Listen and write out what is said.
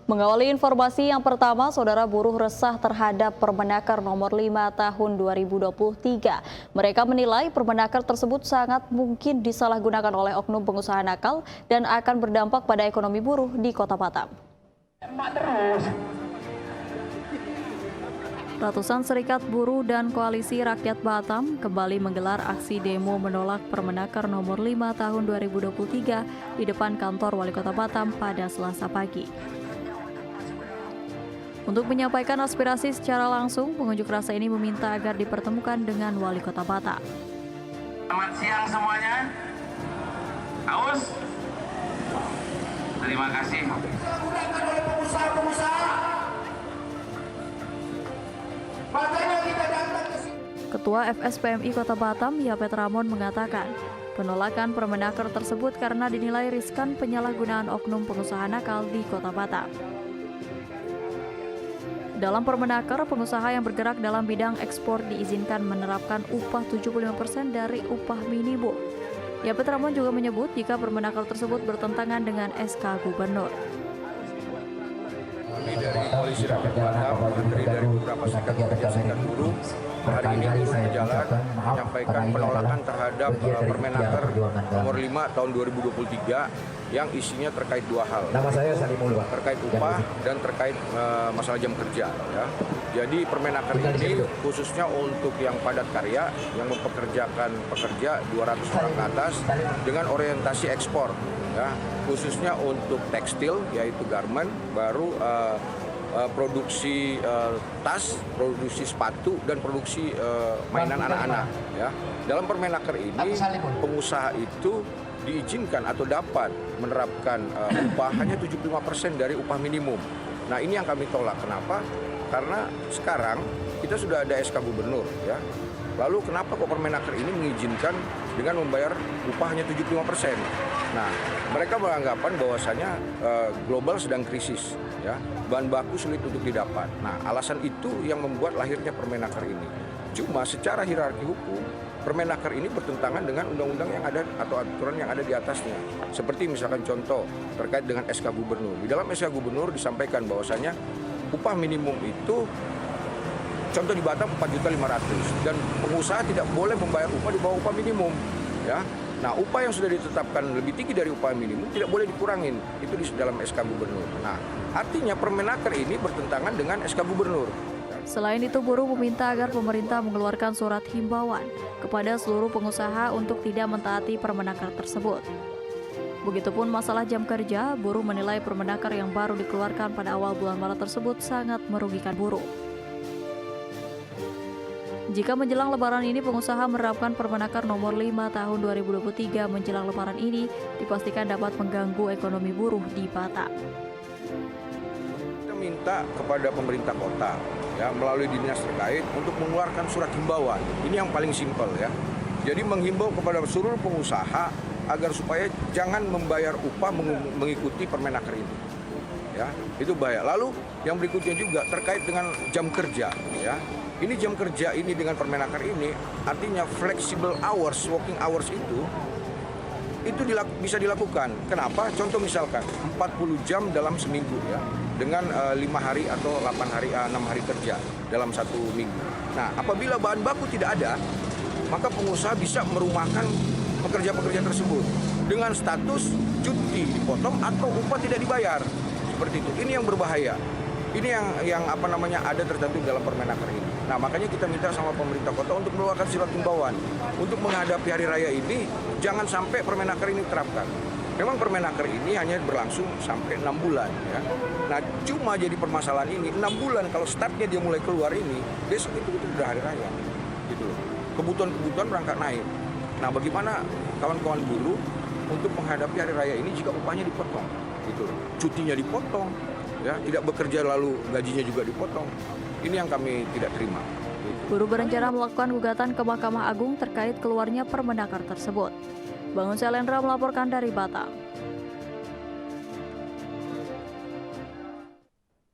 Mengawali informasi yang pertama, saudara buruh resah terhadap Permenaker nomor 5 tahun 2023. Mereka menilai Permenaker tersebut sangat mungkin disalahgunakan oleh oknum pengusaha nakal dan akan berdampak pada ekonomi buruh di Kota Batam. Ratusan serikat buruh dan koalisi rakyat Batam kembali menggelar aksi demo menolak Permenaker nomor 5 tahun 2023 di depan kantor Wali Kota Batam pada Selasa pagi. Untuk menyampaikan aspirasi secara langsung, pengunjuk rasa ini meminta agar dipertemukan dengan Wali Kota Batam. Selamat siang semuanya. Aus? Terima kasih. Ketua FSPMI Kota Batam, Yapet Ramon mengatakan, penolakan Permenaker tersebut karena dinilai riskan penyalahgunaan oknum pengusaha nakal di Kota Batam. Dalam Permenaker, pengusaha yang bergerak dalam bidang ekspor diizinkan menerapkan upah 75% dari upah minimum. Yapet Ramon juga menyebut jika Permenaker tersebut bertentangan dengan SK Gubernur. Kami dari Koalisi Rakyat Batam, menteri dari beberapa serikat pekerja serikat buruh, hari ini turun ke jalan menyampaikan penolakan terhadap Permenaker nomor 5 tahun 2023 yang isinya terkait dua hal. Nama saya Salimul, terkait upah dan terkait masalah jam kerja. Ya. Jadi Permenaker ini khususnya untuk yang padat karya yang mempekerjakan pekerja 200 orang ke atas dengan orientasi ekspor. Ya, khususnya untuk tekstil yaitu garment, baru produksi tas, produksi sepatu dan produksi mainan anak-anak. Ya. Dalam Permenaker ini pengusaha itu diizinkan atau dapat menerapkan upah hanya 75% dari upah minimum. Nah, ini yang kami tolak. Kenapa? Karena sekarang kita sudah ada SK Gubernur, ya. Lalu kenapa kok Permenaker ini mengizinkan dengan membayar upah hanya 75%? Nah, mereka beranggapan bahwasanya global sedang krisis, ya. Bahan baku sulit untuk didapat. Nah, alasan itu yang membuat lahirnya Permenaker ini. Cuma secara hierarki hukum, Permenaker ini bertentangan dengan undang-undang yang ada atau aturan yang ada di atasnya. Seperti misalkan contoh terkait dengan SK Gubernur. Di dalam SK Gubernur disampaikan bahwasanya upah minimum itu contoh di Batam 4.500.000 dan pengusaha tidak boleh membayar upah di bawah upah minimum, ya. Nah, upah yang sudah ditetapkan lebih tinggi dari upah minimum tidak boleh dikurangin. Itu di dalam SK Gubernur. Nah, artinya Permenaker ini bertentangan dengan SK Gubernur. Selain itu, buruh meminta agar pemerintah mengeluarkan surat himbauan kepada seluruh pengusaha untuk tidak mentaati Permenaker tersebut. Begitupun masalah jam kerja, buruh menilai Permenaker yang baru dikeluarkan pada awal bulan Maret tersebut sangat merugikan buruh. Jika menjelang Lebaran ini pengusaha menerapkan Permenaker nomor 5 tahun 2023 menjelang Lebaran ini dipastikan dapat mengganggu ekonomi buruh di Batam. Kita minta kepada pemerintah kota, ya, melalui dinas terkait untuk mengeluarkan surat himbauan. Ini yang paling simpel, ya. Jadi menghimbau kepada seluruh pengusaha agar supaya jangan membayar upah mengikuti Permenaker ini. Ya, itu bahaya. Lalu yang berikutnya juga terkait dengan jam kerja, ya. Ini jam kerja ini dengan Permenaker ini artinya flexible hours, working hours itu bisa dilakukan. Kenapa? Contoh misalkan 40 jam dalam seminggu, ya, dengan 5 hari atau 6 hari kerja dalam satu minggu. Nah, apabila bahan baku tidak ada, maka pengusaha bisa merumahkan pekerja-pekerja tersebut dengan status cuti dipotong atau upah tidak dibayar. Seperti itu. Ini yang berbahaya. Ini yang ada tertentu dalam Permenaker ini. Nah, makanya kita minta sama pemerintah kota untuk mengeluarkan surat himbauan untuk menghadapi hari raya ini, jangan sampai Permenaker ini diterapkan. Memang Permenaker ini hanya berlangsung sampai 6 bulan, ya. Nah, cuma jadi permasalahan ini 6 bulan kalau startnya dia mulai keluar ini, besok itu udah hari raya, gitu loh. Kebutuhan berangkat naik. Nah, bagaimana kawan-kawan buruh untuk menghadapi hari raya ini jika upahnya dipotong, gitu loh. Cutinya dipotong, ya, tidak bekerja lalu gajinya juga dipotong. Ini yang kami tidak terima. Buruh berencana melakukan gugatan ke Mahkamah Agung terkait keluarnya Permenaker tersebut. Bangun Selendra melaporkan dari Batam.